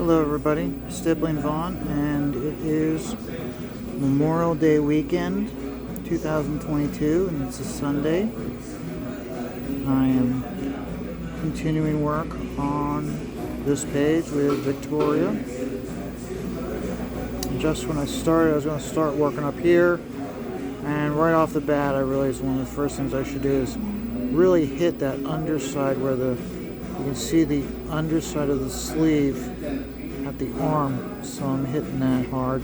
Hello everybody, Stippling Vaughn, and it is Memorial Day weekend 2022, and it's a Sunday. I am continuing work on this page with Victoria. Just when I started, I was going to start working up here, and right off the bat I realized one of the first things I should do is really hit that underside where you can see the underside of the sleeve at the arm, so I'm hitting that hard.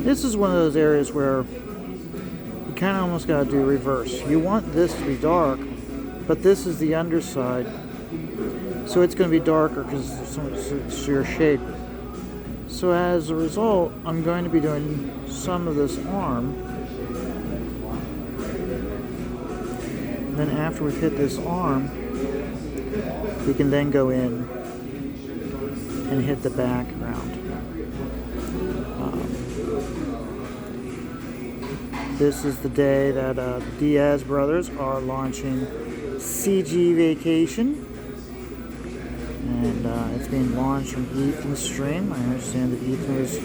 This is one of those areas where you kind of almost got to do reverse. You want this to be dark, but this is the underside, so it's going to be darker because it's your shape. So as a result, I'm going to be doing some of this arm. And then after we've hit this arm, we can then go in and hit the background. This is the day that the Diaz brothers are launching CG Vacation, and it's being launched from Ethan's stream. I understand that Ethan was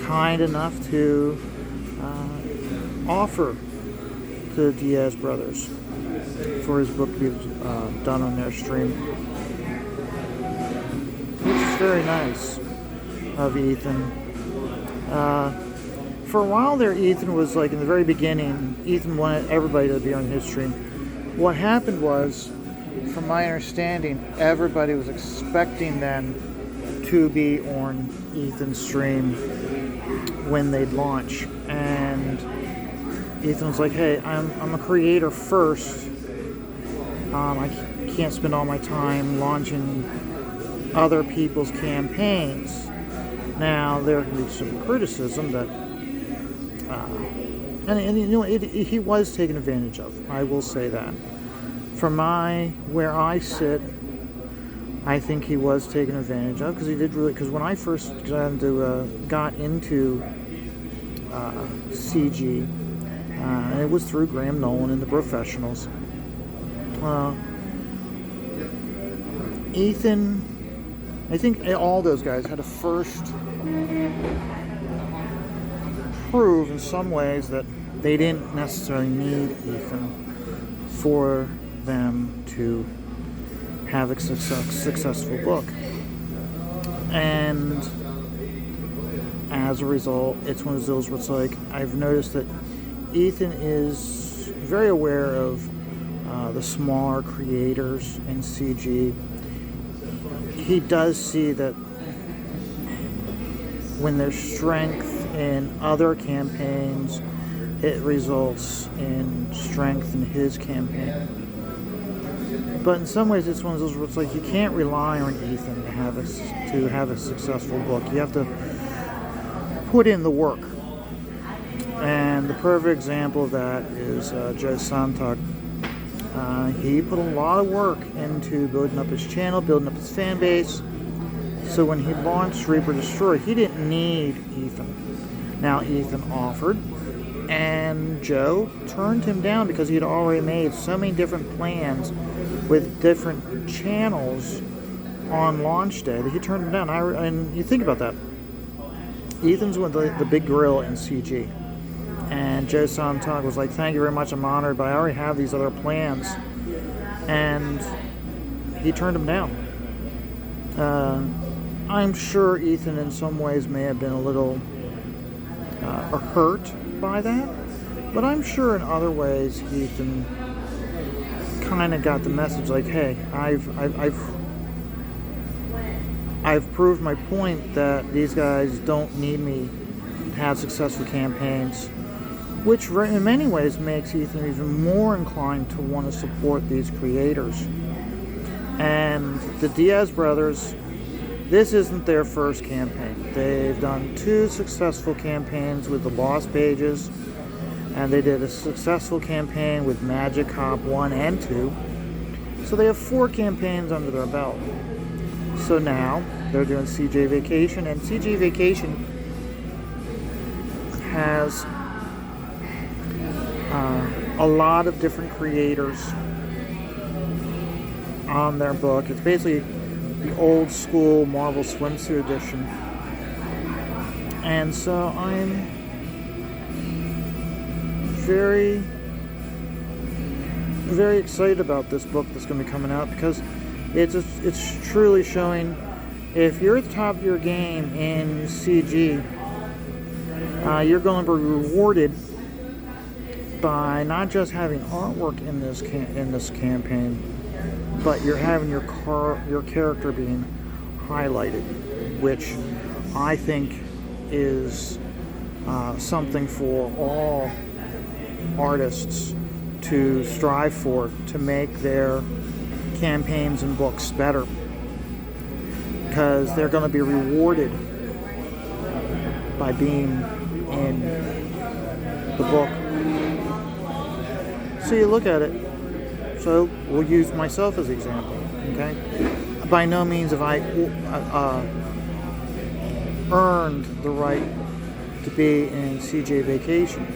kind enough to offer to the Diaz brothers for his book to be done on their stream, which is very nice of Ethan. For a while there, Ethan was like, in the very beginning, Ethan wanted everybody to be on his stream. What happened was, from my understanding, everybody was expecting them to be on Ethan's stream when they'd launch, and Ethan was like, hey, I'm a creator first. I can't spend all my time launching other people's campaigns. Now, there can be some criticism that, and you know, he was taken advantage of. I will say that. From where I sit, I think he was taken advantage of, because he did really. Because when I first got into CG, and it was through Graham Nolan and the Professionals. Ethan, I think all those guys had to first prove in some ways that they didn't necessarily need Ethan for them to have a successful book. And as a result, it's one of those where it's like, I've noticed that Ethan is very aware of the smaller creators in CG. He does see that when there's strength in other campaigns, it results in strength in his campaign. But in some ways, it's one of those where it's like, you can't rely on Ethan to have a successful book. You have to put in the work. And the perfect example of that is Joe Sontag. He put a lot of work into building up his channel, building up his fan base. So when he launched Reaper Destroyer, he didn't need Ethan. Now Ethan offered, and Joe turned him down because he had already made so many different plans with different channels on launch day that he turned him down. And you think about that. Ethan's one of the big gorilla in CG. And Joe Sontag was like, thank you very much, I'm honored, but I already have these other plans. And he turned him down. I'm sure Ethan in some ways may have been a little hurt by that, but I'm sure in other ways Ethan kind of got the message like, hey, I've proved my point that these guys don't need me to have successful campaigns, which in many ways makes Ethan even more inclined to want to support these creators. And the Diaz brothers, this isn't their first campaign. They've done 2 successful campaigns with the Lost Pages, and they did a successful campaign with Magic Cop 1 and 2. So they have 4 campaigns under their belt. So now they're doing CG Vacation, and CG Vacation has a lot of different creators on their book. It's basically the old school Marvel Swimsuit Edition. And so I'm very, very excited about this book that's going to be coming out, because it's truly showing, if you're at the top of your game in CG, you're going to be rewarded by not just having artwork in this campaign, but you're having your character being highlighted, which I think is something for all artists to strive for, to make their campaigns and books better, because they're going to be rewarded by being in the book. So you look at it. So we'll use myself as an example. Okay, by no means have I earned the right to be in CJ Vacation.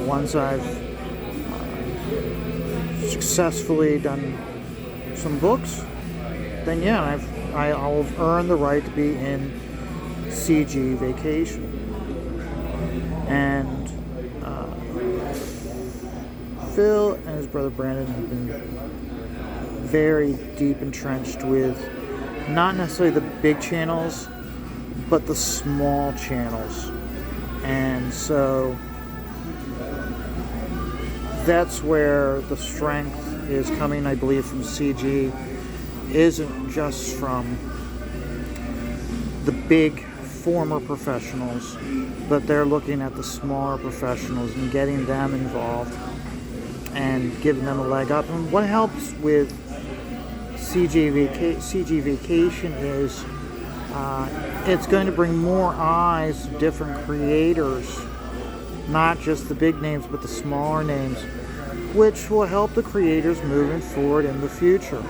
Once I've successfully done some books, then yeah, I'll have earned the right to be in CG Vacation. And Phil and his brother Brandon have been very deep entrenched with not necessarily the big channels, but the small channels. And so that's where the strength is coming, I believe, from CG. Isn't just from the big former professionals, but they're looking at the smaller professionals and getting them involved and giving them a leg up. And what helps with CG Vacation is it's going to bring more eyes to different creators, not just the big names, but the smaller names, which will help the creators moving forward in the future.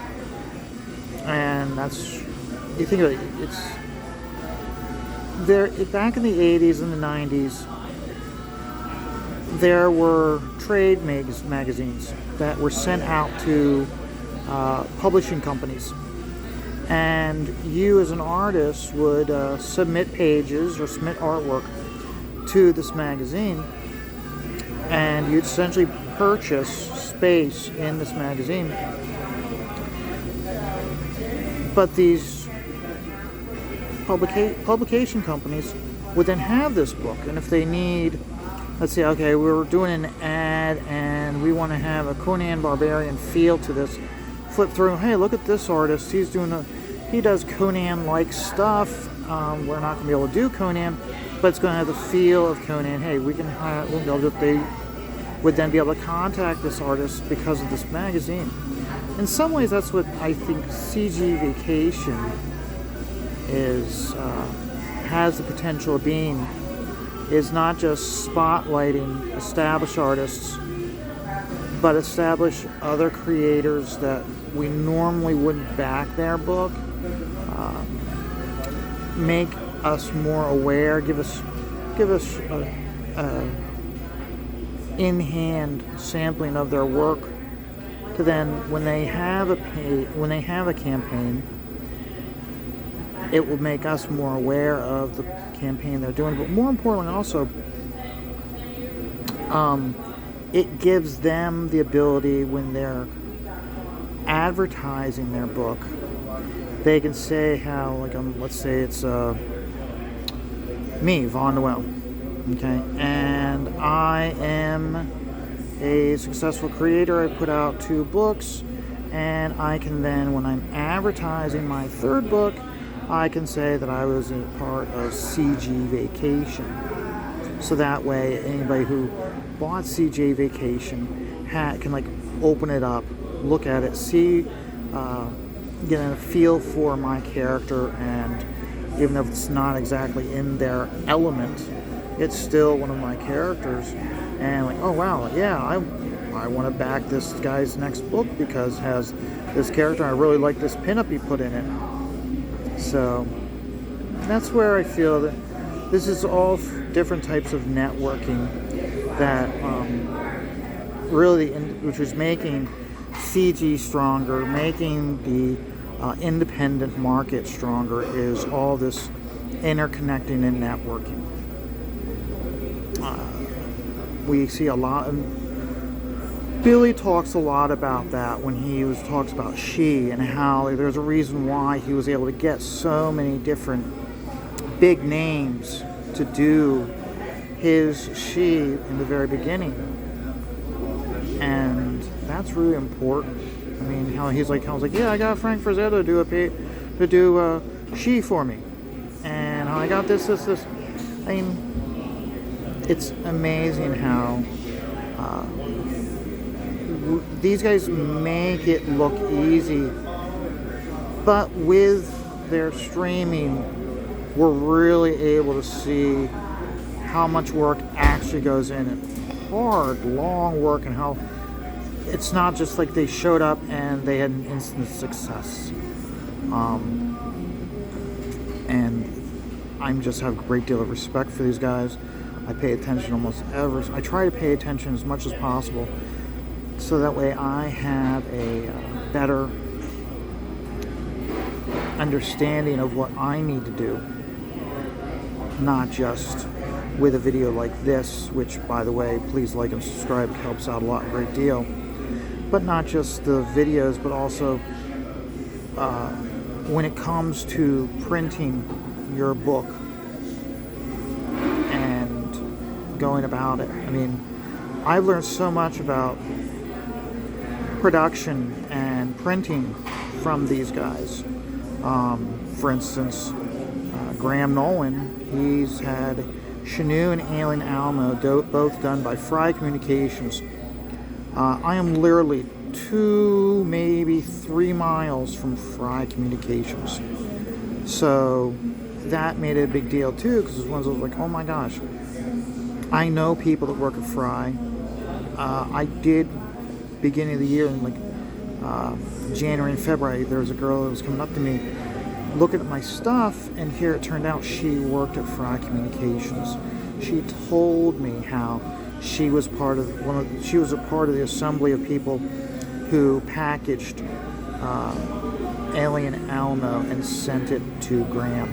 And that's, you think of it, it's there. Back in the 80s and the 90s, there were trade magazines that were sent out to publishing companies, and you as an artist would submit pages or submit artwork to this magazine, and you'd essentially purchase space in this magazine. But these publication companies would then have this book, and if they need, let's say, okay, we're doing an ad and we want to have a Conan Barbarian feel to this, flip through, hey, look at this artist, he does Conan-like stuff. We're not going to be able to do Conan, but it's going to have the feel of Conan. Hey, they would then be able to contact this artist because of this magazine. In some ways, that's what I think CG Vacation has the potential of being, is not just spotlighting established artists, but establish other creators that we normally wouldn't back their book, make us more aware, give us a in-hand sampling of their work, to then when they have a campaign, it will make us more aware of the campaign they're doing. But more importantly, also, it gives them the ability, when they're advertising their book, they can say how, like, let's say it's me, Vaughn Noel, okay, and I am a successful creator. I put out 2 books, and I can then, when I'm advertising my 3rd book, I can say that I was a part of CG Vacation. So that way, anybody who bought CG Vacation can like open it up, look at it, see, get a feel for my character, and even if it's not exactly in their element, it's still one of my characters. And like, oh wow, yeah, I want to back this guy's next book because it has this character. I really like this pinup he put in it. So that's where I feel that this is all different types of networking that which is making CG stronger, making the independent market stronger is all this interconnecting and networking. We see a lot, and Billy talks a lot about that when he talks about She and how there's a reason why he was able to get so many different big names to do his She in the very beginning, and that's really important. I mean, how he's like, yeah, I got Frank Frazetta to do She for me, and how I got this. I mean, it's amazing how these guys make it look easy, but with their streaming, we're really able to see how much work actually goes in it. Hard, long work, and how it's not just like they showed up and they had an instant success. And I just have a great deal of respect for these guys. I pay attention I try to pay attention as much as possible, so that way I have a better understanding of what I need to do, not just with a video like this, which, by the way, please like and subscribe. It helps out a great deal. But not just the videos, but also when it comes to printing your book and going about it. I mean, I've learned so much about production and printing from these guys. For instance, Graham Nolan, he's had Chenoo and Alien Alamo, both done by Fry Communications. I am literally 2, maybe 3 miles from Fry Communications. So that made it a big deal too, because it was one of those like, oh my gosh, I know people that work at Fry. I did, beginning of the year, in like January and February, there was a girl that was coming up to me looking at my stuff, and here it turned out she worked at Fry Communications. She told me how she was part of she was a part of the assembly of people who packaged Alien Alamo and sent it to Graham.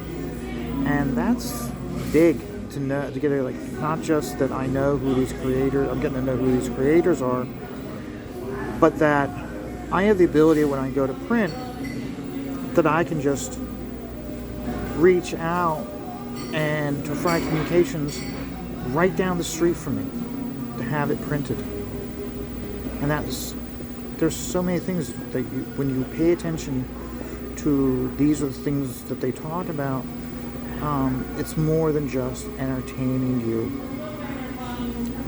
And that's big to know, to get like, not just that I know who these creators, I'm getting to know who these creators are, but that I have the ability when I go to print that I can just reach out and to Fry Communications right down the street from me to have it printed. And there's so many things that when you pay attention to, these are the things that they talk about. It's more than just entertaining you.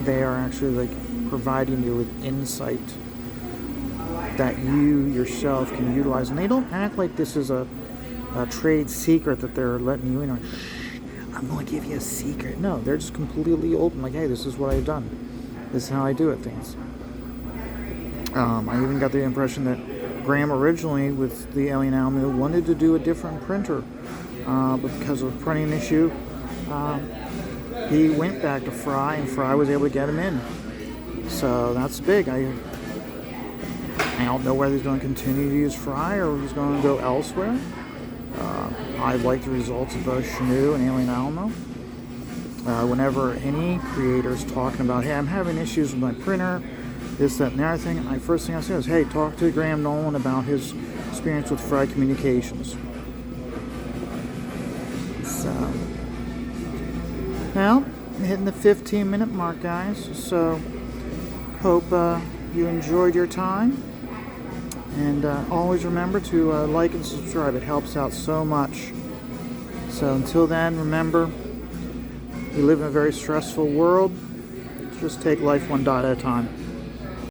They are actually like providing you with insight that you yourself can utilize. And they don't act like this is a trade secret that they're letting you in on. Shh, I'm going to give you a secret. No, they're just completely open. Like, hey, this is what I've done. This is how I do it, things. I even got the impression that Graham originally, with the Alien Alamo, wanted to do a different printer. But because of a printing issue, he went back to Fry, and Fry was able to get him in. So that's big. I don't know whether he's going to continue to use Fry or he's going to go elsewhere. I like the results of both Chenoo and Alien Alamo. Whenever any creator's talking about, hey, I'm having issues with my printer, this, that, and the other thing, first thing I say is, hey, talk to Graham Nolan about his experience with Fry Communications. So, well, hitting the 15-minute mark, guys. So, hope you enjoyed your time. And always remember to like and subscribe. It helps out so much. So until then, remember, we live in a very stressful world. Just take life one dot at a time.